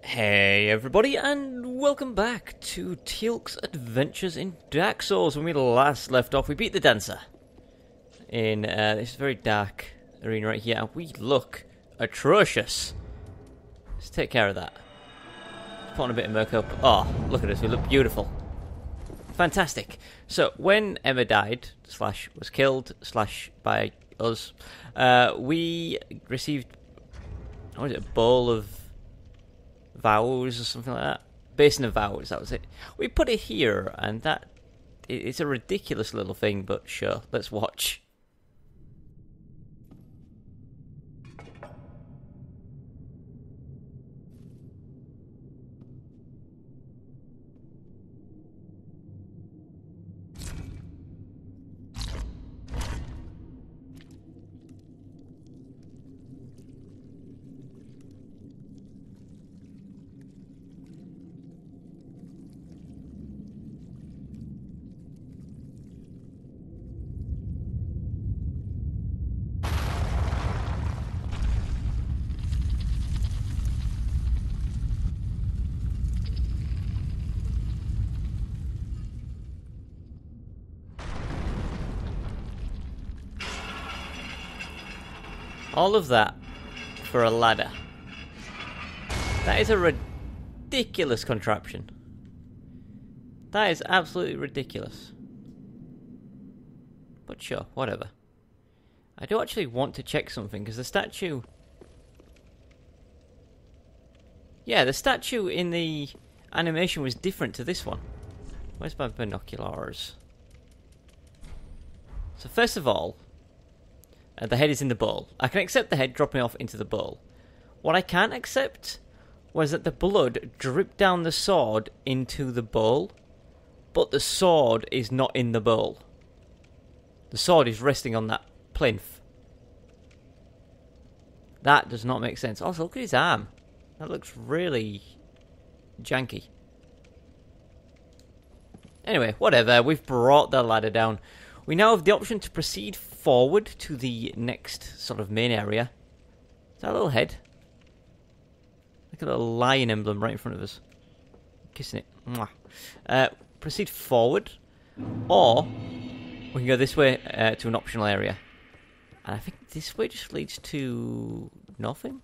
Hey everybody, and welcome back to Teal'c's Adventures in Dark Souls. When we last left off, we beat the Dancer in this very dark arena right here, and we look atrocious. Let's take care of that. Let's put on a bit of makeup. Oh, look at us, we look beautiful. Fantastic. So, when Emma died, slash was killed, slash by us, we received, what was it, a bowl of vows or something like that. Basin of vows, that was it. We put it here, and that it's a ridiculous little thing, but sure, let's watch. All of that for a ladder. That is a ridiculous contraption. That is absolutely ridiculous. But sure, whatever. I do actually want to check something, because the statue... Yeah, the statue in the animation was different to this one. Where's my binoculars? So first of all, the head is in the bowl. I can accept the head dropping off into the bowl. What I can't accept was that the blood dripped down the sword into the bowl, but the sword is not in the bowl. The sword is resting on that plinth. That does not make sense. Also, look at his arm. That looks really janky. Anyway, whatever. We've brought the ladder down. We now have the option to proceed forward to the next sort of main area. Is that a little head? Like a little lion emblem right in front of us. Kissing it. Mwah. Proceed forward. Or we can go this way to an optional area. And I think this way just leads to nothing?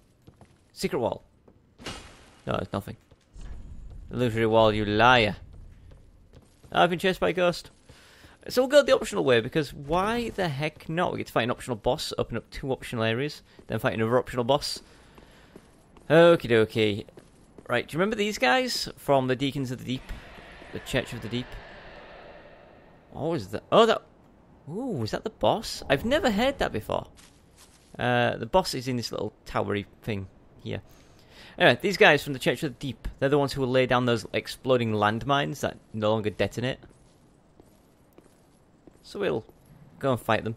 Secret wall. No, it's nothing. Illusory wall, you liar. I've been chased by a ghost. So we'll go the optional way, because why the heck not? We get to fight an optional boss, open up 2 optional areas, then fight another optional boss. Okie dokie. Right, do you remember these guys from the Deacons of the Deep? The Church of the Deep? What was that? Oh, that... Ooh, was that the boss? I've never heard that before. The boss is in this little towery thing here. Anyway, these guys from the Church of the Deep, they're the ones who will lay down those exploding landmines that no longer detonate. So we'll go and fight them.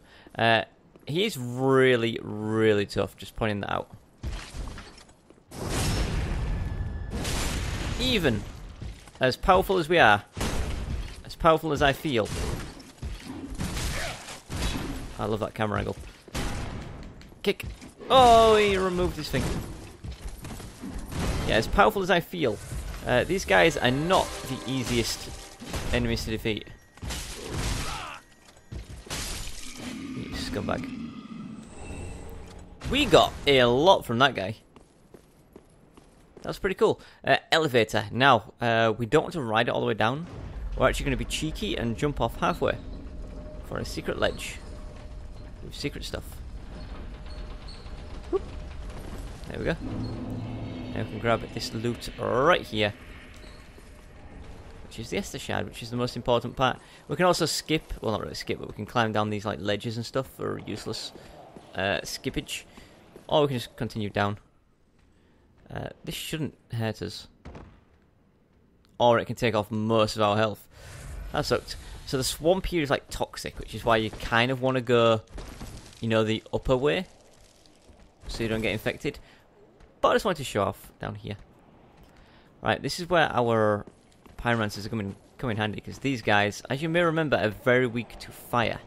He is really, really tough, just pointing that out. Even as powerful as we are, as powerful as I feel. I love that camera angle. Kick. Oh, he removed his thing. Yeah, as powerful as I feel, these guys are not the easiest enemies to defeat. Scumbag. We got a lot from that guy. That's pretty cool. Elevator. Now, we don't want to ride it all the way down. We're actually going to be cheeky and jump off halfway for a secret ledge with secret stuff. Whoop. There we go. Now we can grab this loot right here, which is the Estus Shard, which is the most important part. We can also skip, well not really skip, but we can climb down these like ledges and stuff for useless skippage. Or we can just continue down. This shouldn't hurt us. Or it can take off most of our health. That sucked. So the swamp here is like toxic, which is why you kind of want to go, you know, the upper way, so you don't get infected. But I just wanted to show off down here. Right, this is where our pyromancers are come in handy, because these guys, as you may remember, are very weak to fire.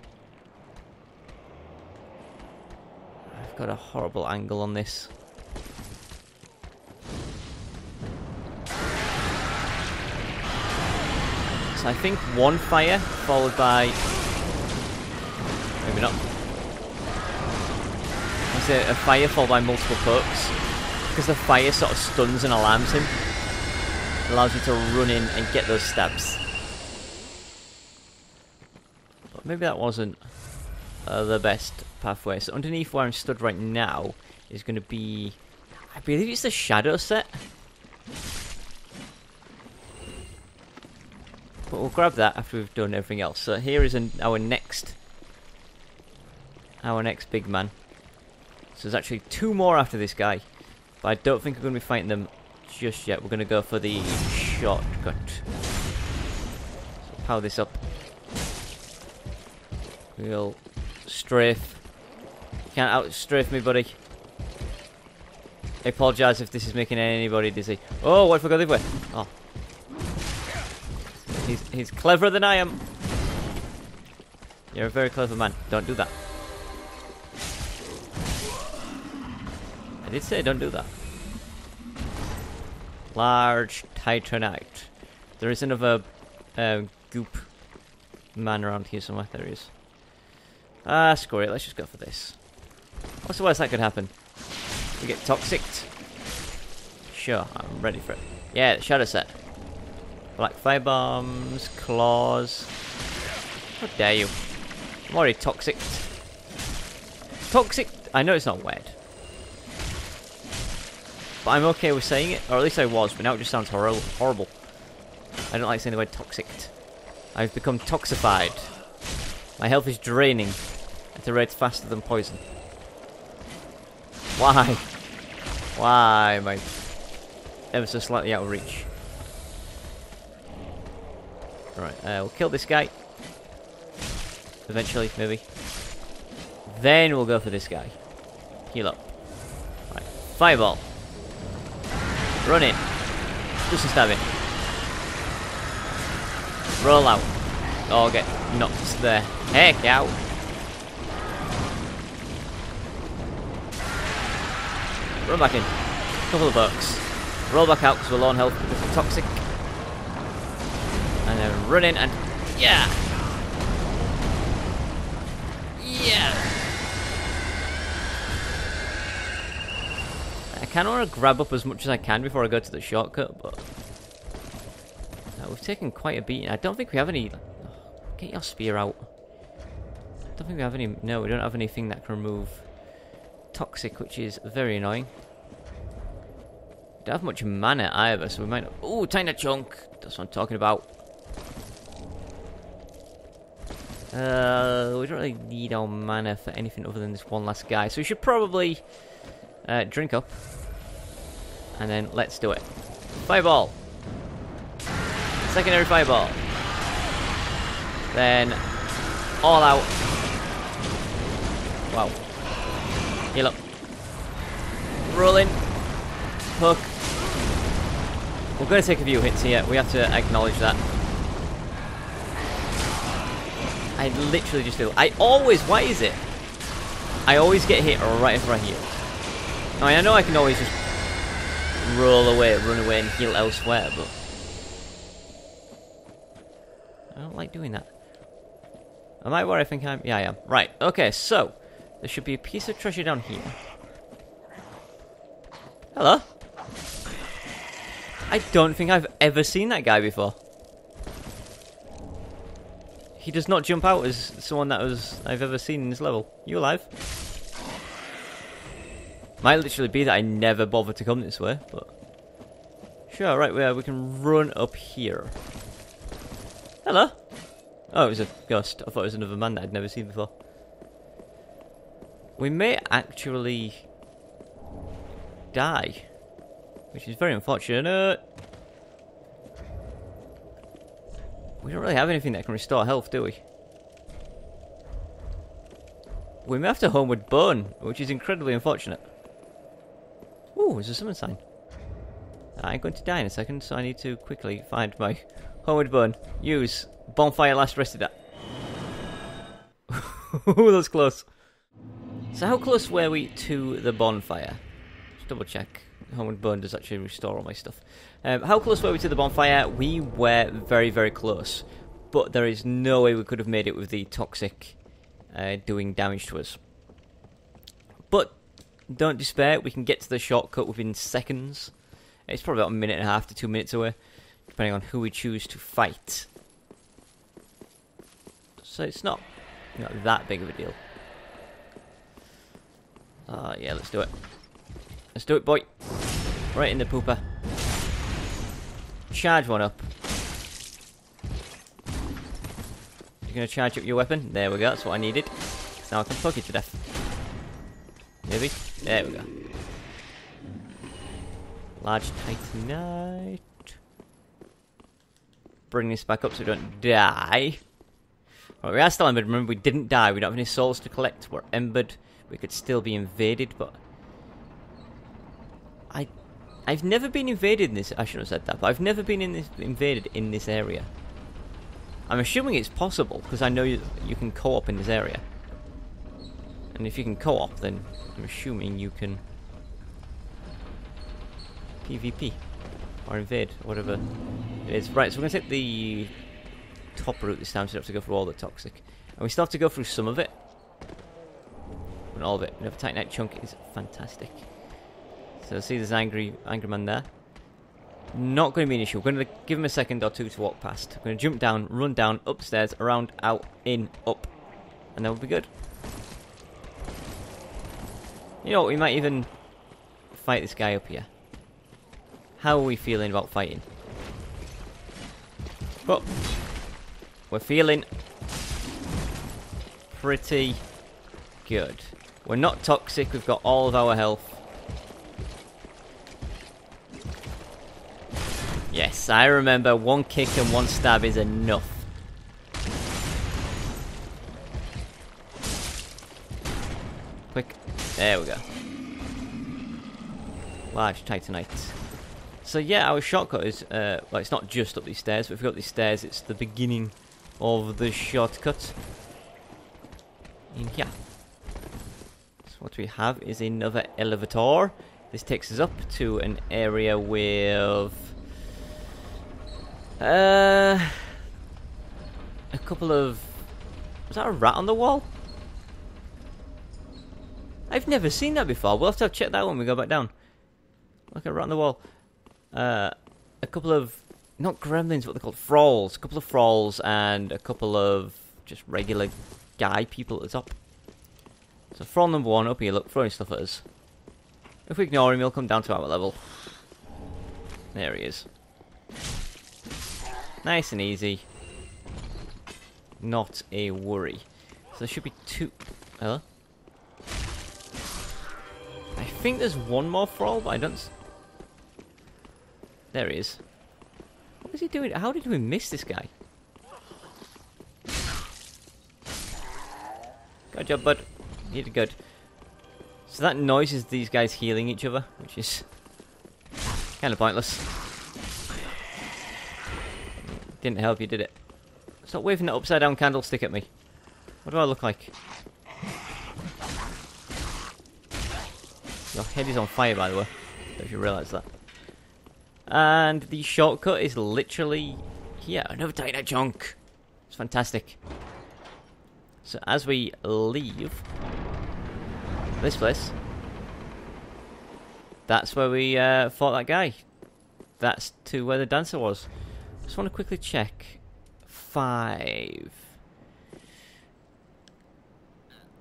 I've got a horrible angle on this. So I think one fire followed by... maybe not. Is it a fire followed by multiple pokes? Because the fire sort of stuns and alarms him. It allows you to run in and get those stabs. But maybe that wasn't the best pathway. So underneath where I'm stood right now is going to be... I believe it's the shadow set. But we'll grab that after we've done everything else. So here is our next big man. So there's actually 2 more after this guy. But I don't think we're going to be fighting them just yet. We're going to go for the shortcut. So power this up. We'll strafe. You can't out-strafe me, buddy. I apologise if this is making anybody dizzy. Oh, what if I go this way? Oh. He's cleverer than I am. You're a very clever man. Don't do that. I did say don't do that. Large Titanite. There is another goop man around here somewhere. There he is. Ah, screw it. Let's just go for this. What's the worst that could happen? We get toxic. Sure, I'm ready for it. Yeah, the shadow set. Black fire bombs, claws. How dare you? I'm already toxic. Toxic. I know it's not wet. But I'm okay with saying it, or at least I was, but now it just sounds horrible. I don't like saying the word toxic. I've become toxified. My health is draining at a rate faster than poison. Why? Why am I ever so slightly out of reach? Right, we'll kill this guy. Eventually, maybe. Then we'll go for this guy. Heal up. Right, fireball. Run in. Just a stab in. Roll out. Oh, get knocked the heck out. Run back in. Couple of bucks. Roll back out because we're low on health because we're toxic. And then run in and... yeah! Yeah! I kind of want to grab up as much as I can before I go to the shortcut, but... we've taken quite a beating. I don't think we have any... get your spear out. I don't think we have any... no, we don't have anything that can remove toxic, which is very annoying. We don't have much mana either, so we might not... ooh, tiny chunk! That's what I'm talking about. We don't really need our mana for anything other than this one last guy, so we should probably drink up. And then let's do it. Fireball! Secondary fireball. Then all out. Wow. Heal up. Rolling. Hook. We're going to take a few hits here. We have to acknowledge that. I literally just do. I always... why is it? I always get hit right after I heal. I know I can always just roll away, run away and heal elsewhere, but... I don't like doing that. Am I where I think I am? Yeah, I am. Right, okay, so... there should be a piece of treasure down here. Hello? I don't think I've ever seen that guy before. He does not jump out as someone that I've ever seen in this level. You alive? Might literally be that I never bothered to come this way, but... sure, right, we can run up here. Hello? Oh, it was a ghost. I thought it was another man that I'd never seen before. We may actually... die. Which is very unfortunate. We don't really have anything that can restore health, do we? We may have to homeward bone, which is incredibly unfortunate. Ooh, there's a summon sign. I'm going to die in a second, so I need to quickly find my homeward bone. Use bonfire last rested at. Ooh, that's close. So how close were we to the bonfire? Just double check. Homeward Bone does actually restore all my stuff. How close were we to the bonfire? We were very, very close. But there is no way we could have made it with the toxic doing damage to us. But don't despair, we can get to the shortcut within seconds. It's probably about 1.5 to 2 minutes away, depending on who we choose to fight. So it's not that big of a deal. Yeah, let's do it. Let's do it, boy. Right in the pooper. Charge one up. You're going to charge up your weapon? There we go, that's what I needed. So now I can poke it to death. Maybe? There we go. Large titanite. Bring this back up so we don't die. Right, we are still embered. Remember, we didn't die. We don't have any souls to collect. We're embered. We could still be invaded, but... I've never been invaded in this... I shouldn't have said that, but I've never been invaded in this area. I'm assuming it's possible, because I know you can co-op in this area. And if you can co-op, then I'm assuming you can... PvP. Or invade, or whatever it is. Right, so we're going to take the top route this time, so we don't have to go through all the toxic. And we still have to go through some of it. But all of it. Another Titanite chunk is fantastic. So see there's angry man there. Not going to be an issue. We're going to give him a second or two to walk past. We're going to jump down, run down, upstairs, around, out, in, up. And then we'll be good. You know what, we might even fight this guy up here. How are we feeling about fighting? Well, we're feeling pretty good. We're not toxic, we've got all of our health. Yes, I remember one kick and one stab is enough. Quick. There we go. Large titanite. So yeah, our shortcut is, well, it's not just up these stairs, but if we go up these stairs, it's the beginning of the shortcut. In here. So what we have is another elevator. This takes us up to an area with... a couple of... Was that a rat on the wall? I've never seen that before. We'll have to check that when we go back down. Like a rat on the wall. A couple of... Not gremlins, what they're called. Thralls. A couple of thralls and a couple of just regular guy people at the top. So thrall number one up here, look, throwing stuff at us. If we ignore him, he'll come down to our level. There he is. Nice and easy. Not a worry. So there should be two... Hello? I think there's one more thrall, but I don't... There he is. What is he doing? How did we miss this guy? Good job, bud. You did good. So that noise is these guys healing each other, which is kind of pointless. Didn't help you, did it? Stop waving that upside down candlestick at me. What do I look like? Your head is on fire, by the way. If you realise that. And the shortcut is literally here. Another Titanite chunk. It's fantastic. So as we leave this place, that's where we fought that guy. That's to where the dancer was. Just want to quickly check. 5.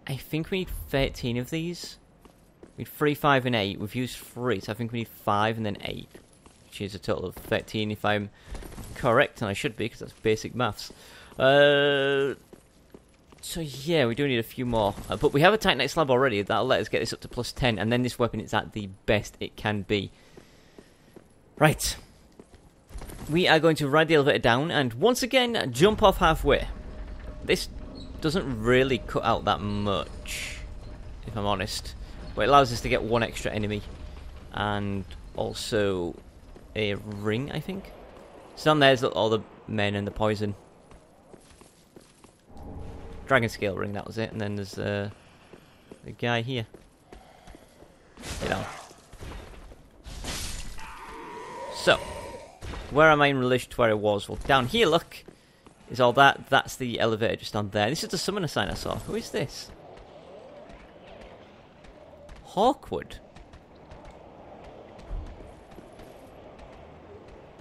I think we need 13 of these. We need 3, 5, and 8. We've used 3, so I think we need 5 and then 8. Which is a total of 13 if I'm correct, and I should be, because that's basic maths. So yeah, we do need a few more. But we have a Titanite slab already. That'll let us get this up to plus 10, and then this weapon is at the best it can be. Right. We are going to ride the elevator down, and once again, jump off halfway. This doesn't really cut out that much, if I'm honest. But it allows us to get one extra enemy. And also a ring, I think. So down there's all the men and the poison. Dragon scale ring, that was it. And then there's the guy here. Lay down. So, where am I in relation to where I was? Well, down here, look, is all that. That's the elevator just on there. This is the summoner sign I saw. Who is this? Hawkwood.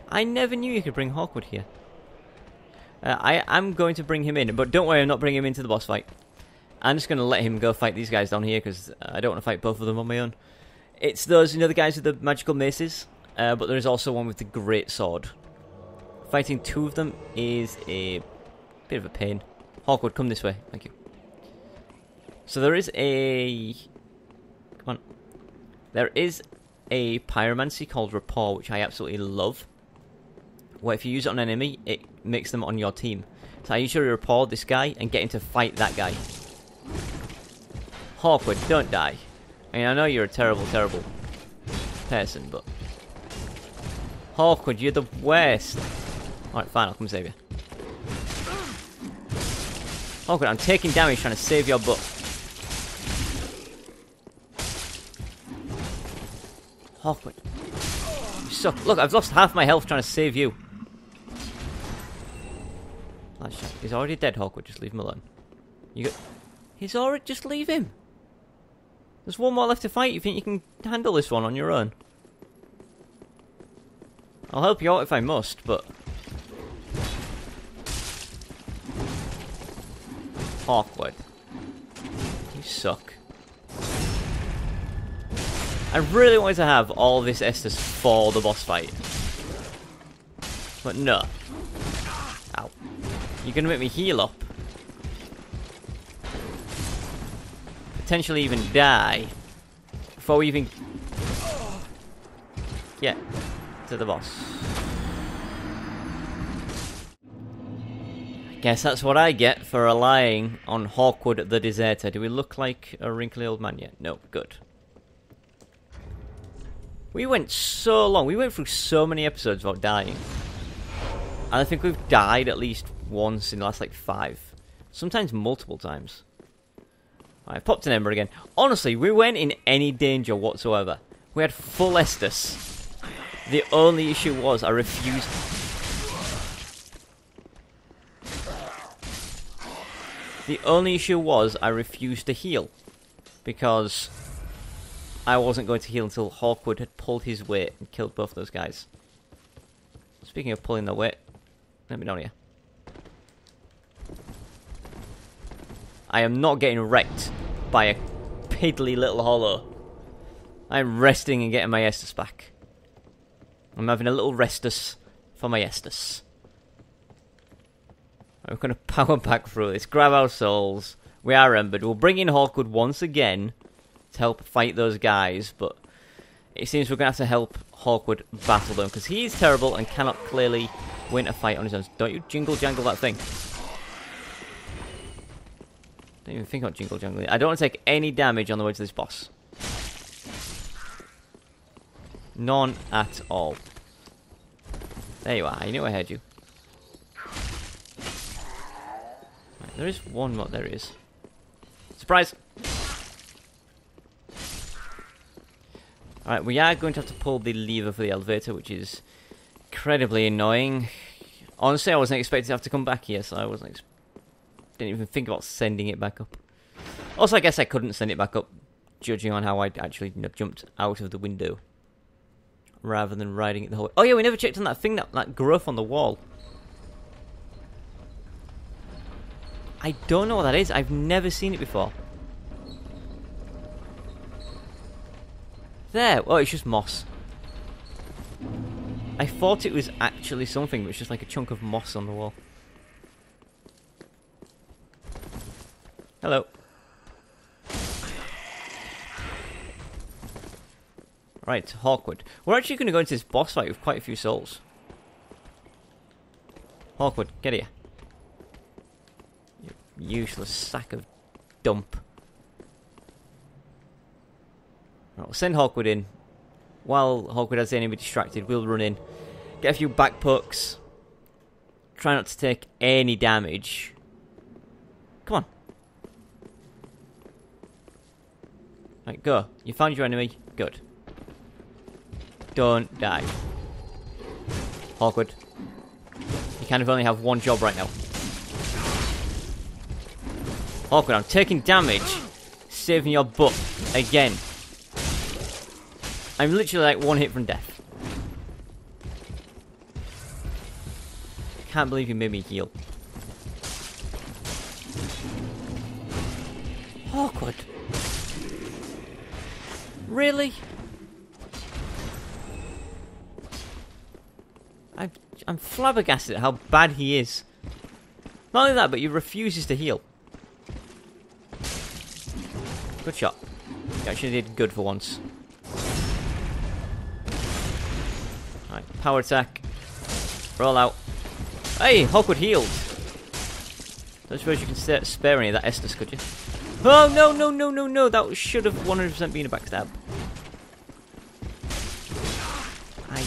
I never knew you could bring Hawkwood here. I'm going to bring him in, but don't worry, I'm not bringing him into the boss fight. I'm just going to let him go fight these guys down here, because I don't want to fight both of them on my own. It's those, you know, the guys with the magical maces, but there is also one with the great sword. Fighting two of them is a bit of a pain. Hawkwood, come this way. Thank you. So there is a... Come on. There is a pyromancy called Rapport, which I absolutely love. Where if you use it on an enemy, it makes them on your team. So I usually rapport this guy and get him to fight that guy. Hawkwood, don't die. I mean, I know you're a terrible, terrible person, but... Hawkwood, you're the worst. Alright, fine, I'll come save you. Hawkwood, I'm taking damage trying to save your butt. Hawkwood. You suck. Look, I've lost half my health trying to save you. He's already dead, Hawkwood. Just leave him alone. He's already... Just leave him. There's one more left to fight. You think you can handle this one on your own? I'll help you out if I must, but... Hawkwood. You suck. I really wanted to have all this Estus for the boss fight. But no. Ow. You're gonna make me heal up. Potentially even die. Before we even get to the boss. I guess that's what I get for relying on Hawkwood the Deserter. Do we look like a wrinkly old man yet? No, good. We went so long. We went through so many episodes without dying. And I think we've died at least once in the last, like, 5. Sometimes multiple times. I've popped an ember again. Honestly, we weren't in any danger whatsoever. We had full Estus. The only issue was I refused... The only issue was I refused to heal. Because... I wasn't going to heal until Hawkwood had pulled his weight and killed both those guys. Speaking of pulling their weight, let me down here. I am not getting wrecked by a piddly little hollow. I'm resting and getting my Estus back. I'm having a little restus for my Estus. We're going to power back through this, grab our souls. We are remembered. We'll bring in Hawkwood once again to help fight those guys, but it seems we're going to have to help Hawkwood battle them, because he is terrible and cannot clearly win a fight on his own. Don't you jingle-jangle that thing. Don't even think about jingle-jangling. I don't want to take any damage on the way to this boss. None at all. There you are. I knew I heard you. Right, there is one more. There it is. Surprise! Alright, we are going to have to pull the lever for the elevator, which is incredibly annoying. Honestly, I wasn't expecting to have to come back here, so I didn't even think about sending it back up. Also, I guess I couldn't send it back up, judging on how I actually jumped out of the window, rather than riding it the whole way. Oh yeah, we never checked on that thing, that growth on the wall. I don't know what that is. I've never seen it before. There! Oh, it's just moss. I thought it was actually something, but it's just like a chunk of moss on the wall. Hello. Right, Hawkwood. We're actually going to go into this boss fight with quite a few souls. Hawkwood, get here. You useless sack of dump. Right, we'll send Hawkwood in. While Hawkwood has the enemy distracted, we'll run in. Get a few back pokes. Try not to take any damage. Come on. Right, go. You found your enemy. Good. Don't die. Awkward. You kind of only have one job right now. Awkward, I'm taking damage. Saving your butt. Again. I'm literally like one hit from death. Can't believe you made me heal. Awkward. Really? I'm flabbergasted at how bad he is. Not only that, but he refuses to heal. Good shot. You actually did good for once. Alright, power attack. Roll out. Hey, Hawkwood healed. Don't suppose you can spare any of that Estus, could you? Oh, no, no, no, no, no. That should have 100% been a backstab. I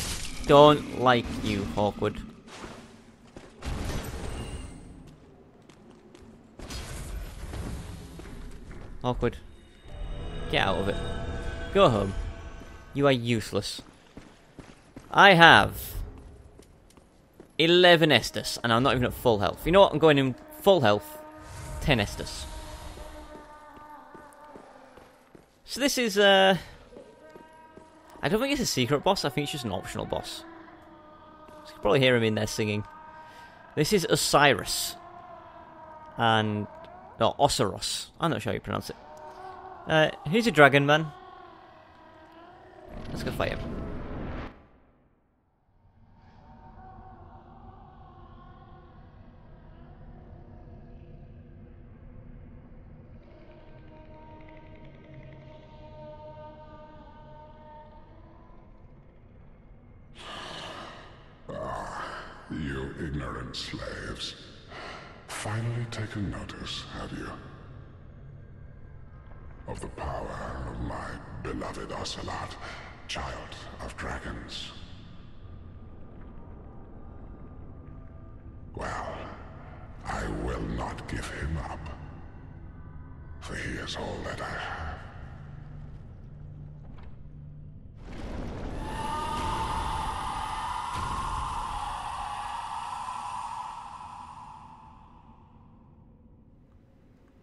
don't like you, Hawkwood. Hawkwood. Get out of it. Go home. You are useless. I have 11 Estus, and I'm not even at full health. You know what? I'm going in full health. 10 Estus. So this is, I don't think it's a secret boss. I think it's just an optional boss. So you can probably hear him in there singing. This is Osiris. And, no, Osiros. I'm not sure how you pronounce it. He's a dragon man. Let's go fight him. You ignorant slaves. Finally taken notice, have you? Of the power of my beloved Ocelot, child of dragons. Well, I will not give him up. For he is all that I have.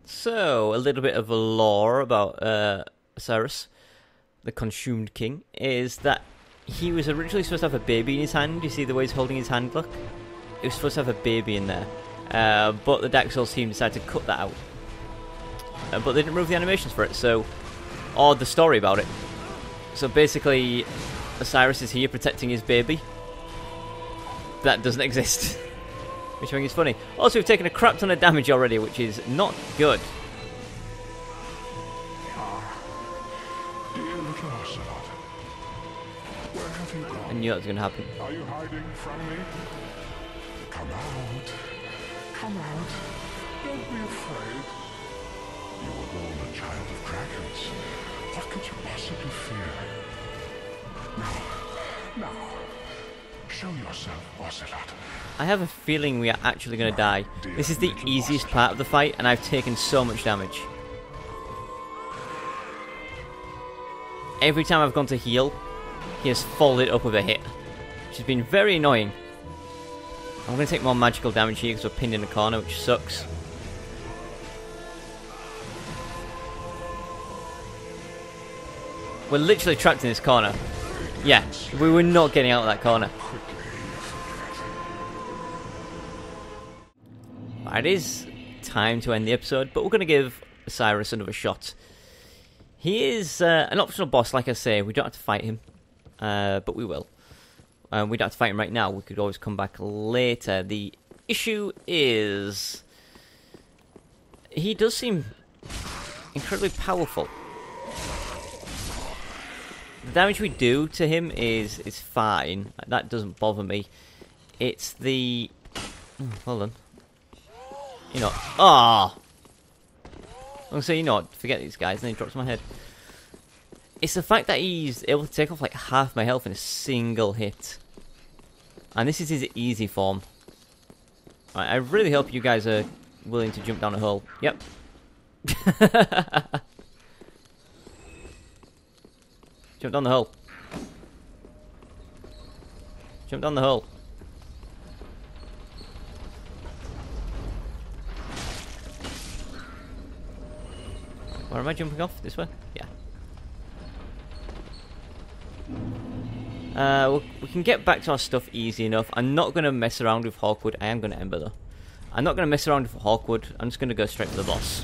So, a little bit of lore about Osiris, the Consumed King, is that he was originally supposed to have a baby in his hand. You see the way he's holding his hand, look? He was supposed to have a baby in there. But the Dark Souls team decided to cut that out. But they didn't remove the animations for it, so... or the story about it. So basically, Osiris is here protecting his baby. That doesn't exist. Which I think is funny. Also, we've taken a crap ton of damage already, which is not good. Dear little Ocelot, where have you gone? I knew that was going to happen. Are you hiding from me? Come out. Come out. Don't be afraid. You were born a child of dragons. What could you possibly fear? Now, show yourself, Ocelot. I have a feeling we are actually going to die. This is the easiest part of the fight, and I've taken so much damage. Every time I've gone to heal, he has followed it up with a hit, which has been very annoying. I'm going to take more magical damage here because we're pinned in a corner, which sucks. We're literally trapped in this corner. Yeah, we were not getting out of that corner. It is time to end the episode, but we're going to give Osiris another shot. He is an optional boss, like I say. We don't have to fight him, but we will. We don't have to fight him right now. We could always come back later. The issue is... he does seem incredibly powerful. The damage we do to him is fine. That doesn't bother me. It's the... oh, hold on. You know, ah! I'm gonna say, you know what, forget these guys, and then he drops my head. It's the fact that he's able to take off like half my health in a single hit. And this is his easy form. Right, I really hope you guys are willing to jump down a hole. Yep. Jump down the hole. Jump down the hole. Or am I jumping off this way? Yeah. We can get back to our stuff easy enough. I'm not going to mess around with Hawkwood. I am going to Ember though. I'm not going to mess around with Hawkwood. I'm just going to go straight for the boss.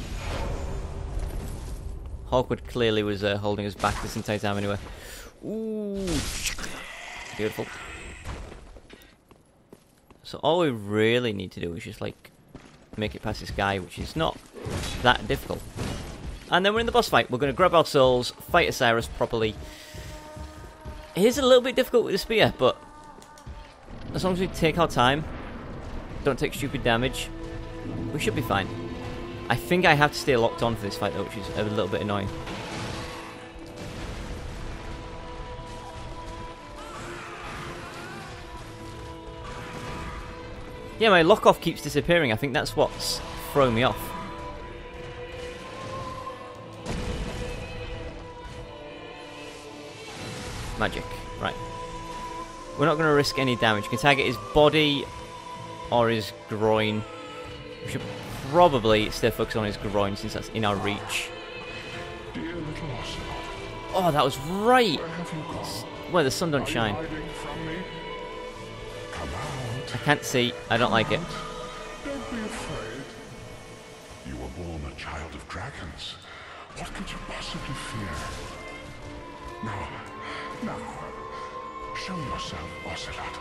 Hawkwood clearly was holding us back this entire time anyway. Ooh. Beautiful. So all we really need to do is just like make it past this guy, which is not that difficult. And then we're in the boss fight. We're going to grab our souls, fight Osiris properly. It is a little bit difficult with the spear, but as long as we take our time, don't take stupid damage, we should be fine. I think I have to stay locked on for this fight though, which is a little bit annoying. Yeah, my lock-off keeps disappearing. I think that's what's throwing me off. Magic. Right. We're not going to risk any damage. We can target his body or his groin. We should probably stay focused on his groin since that's in our reach. Dear little Ocelot, Oh, that was right! where have you gone? Where the sun don't Are you shine. hiding from me? Come out. I can't see. I don't like it. Don't be afraid. You were born a child of dragons. What could you possibly fear? Now, show yourself, Ocelot.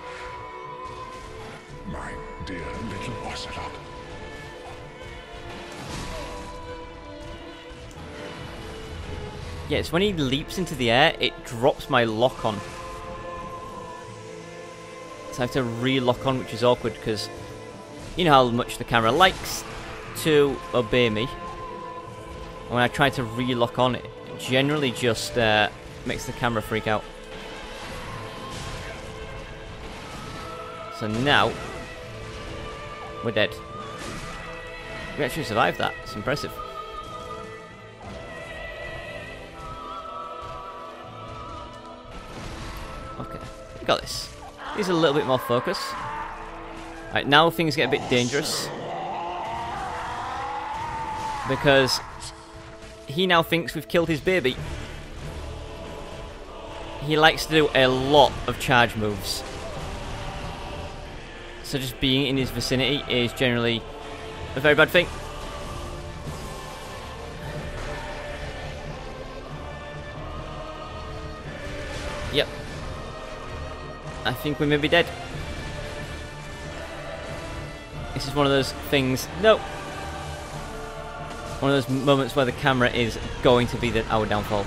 My dear little Ocelot. Yeah, it's when he leaps into the air, it drops my lock-on. So I have to re-lock on, which is awkward because you know how much the camera likes to obey me. And when I try to re-lock on, it generally just makes the camera freak out. So now, we're dead. We actually survived that. It's impressive. Okay, we got this. Needs a little bit more focus. Right, now things get a bit dangerous. Because he now thinks we've killed his baby. He likes to do a lot of charge moves. So just being in his vicinity is generally a very bad thing. Yep. I think we may be dead. This is one of those things... No! One of those moments where the camera is going to be our downfall.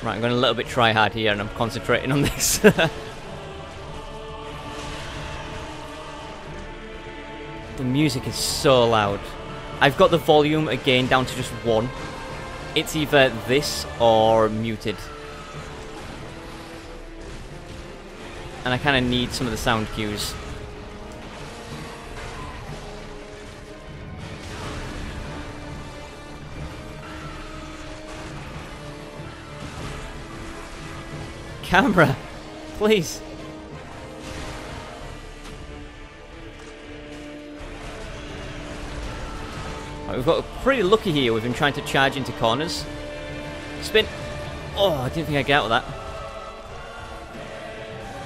Right, I'm going a little bit try hard here and I'm concentrating on this. The music is so loud. I've got the volume again down to just 1. It's either this or muted. And I kind of need some of the sound cues. Camera, please. Right, we've got pretty lucky here. We've been trying to charge into corners. Spin. Oh, I didn't think I'd get out of that.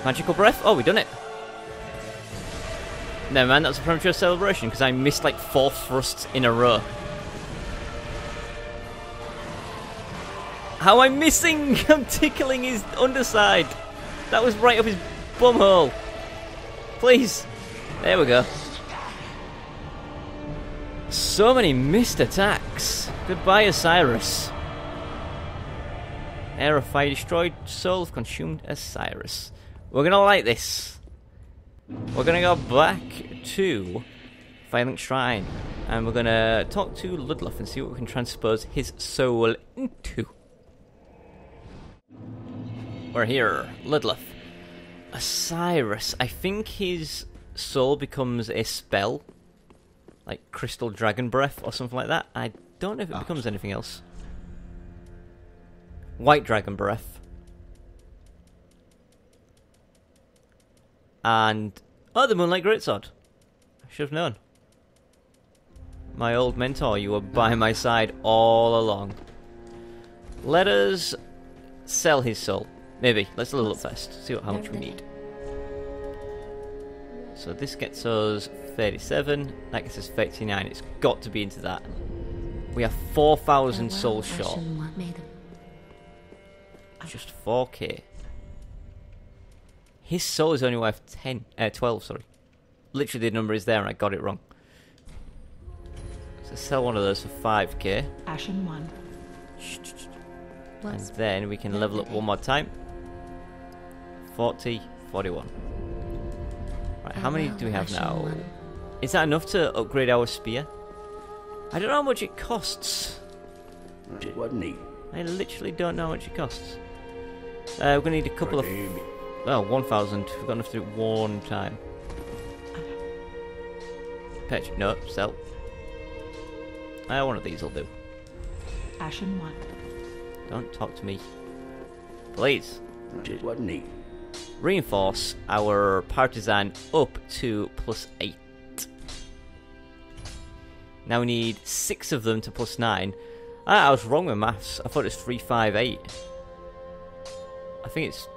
Magical breath. Oh, we done it. Never mind, that's a premature celebration because I missed like 4 thrusts in a row. How am I missing? I'm tickling his underside. That was right up his bumhole. Please. There we go. So many missed attacks. Goodbye, Osiris. Air of fire destroyed. Soul of consumed Osiris. We're gonna like this. We're gonna go back to Violent Shrine. And we're gonna talk to Ludloff and see what we can transpose his soul into. We're here. Ludloff. Osiris. I think his soul becomes a spell. Like Crystal Dragon Breath or something like that. I don't know if it becomes anything else. White Dragon Breath. And Oh, the Moonlight Greatsword. I should have known. My old mentor, you were by my side all along. Let us sell his soul. Maybe. Let's level up first. See how much we need. So this gets us 37. That gets us 39. It's got to be into that. We are 4,000 souls short. Just 4k. His soul is only worth 12, sorry. Literally the number is there and I got it wrong. So sell one of those for 5k. Ashen 1. And then we can level up one more time. 40, 41. Right, how many do we have now? Is that enough to upgrade our spear? I don't know how much it costs. It wasn't neat. I literally don't know how much it costs. We're going to need a couple of... Oh, 1,000. We've got enough to do it one time. Patch. No, sell. One of these will do. Ashen 1. Don't talk to me. Please. It wasn't neat. Reinforce our partisan up to +8. Now we need 6 of them to +9. I was wrong with maths. I thought it was 3, 5, 8. I think it's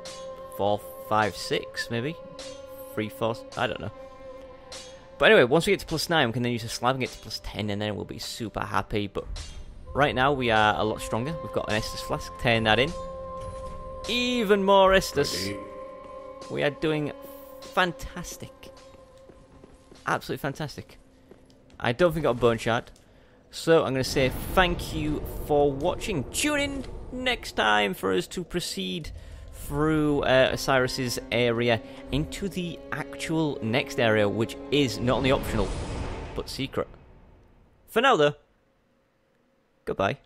4, 5, 6 maybe. 3, 4. I don't know. But anyway, once we get to +9, we can then use a slab and get to +10, and then we'll be super happy. But right now we are a lot stronger. We've got an Estus flask. Turn that in. Even more Estus. We are doing fantastic. Absolutely fantastic. I don't think I got a bone shard. So I'm going to say thank you for watching. Tune in next time for us to proceed through Osiris's area into the actual next area, which is not only optional, but secret. For now though, goodbye.